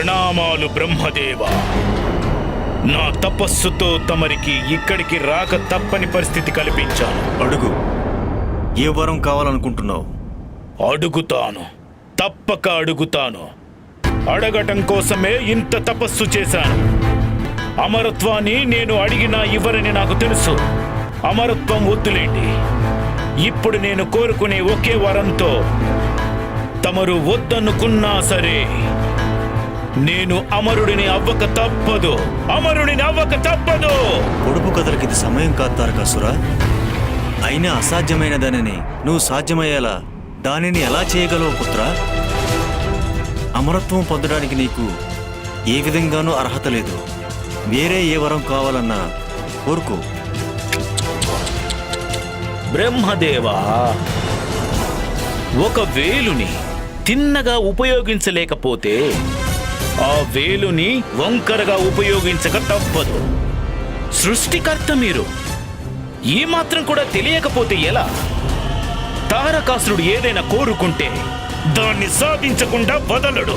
ప్రణామాలు బ్రహ్మదేవా. నా తపస్సుతో తమరికి ఇక్కడికి రాక తప్పని పరిస్థితి కల్పించాను. అడుగు, ఏ వరం కావాలనుకుంటున్నావు? అడుగుతాను, తప్పక అడుగుతాను. అడగటం కోసమే ఇంత తపస్సు చేశాను. అమరత్వాన్ని నేను అడిగినా ఇవ్వరని నాకు తెలుసు. అమరత్వం వద్దులేండి. ఇప్పుడు నేను కోరుకునే ఒకే వరంతో తమరు వద్దనుకున్నా సరే నేను అమరుడిని అవ్వక తప్పదు. అమరుడిని అవ్వక తప్పదు. పొడుపు కథలకి ఇది సమయం కాదు తారకాసురా. అయినా అసాధ్యమైన దానిని నువ్వు సాధ్యమయ్యేలా దానిని ఎలా చేయగలవు పుత్ర? అమరత్వం పొందడానికి నీకు ఏ విధంగానూ అర్హత లేదు. వేరే ఏ వరం కావాలన్నా కోరుకో. బ్రహ్మదేవా, ఒక వేలుని తిన్నగా ఉపయోగించలేకపోతే ఆ వేలుని వంకరగా ఉపయోగించక తప్పదు. సృష్టికర్త మీరు. ఈ మాత్రం కూడా తెలియకపోతే ఎలా? తారకాసురుడు ఏదైనా కోరుకుంటే దాన్ని సాధించకుండా వదలడు.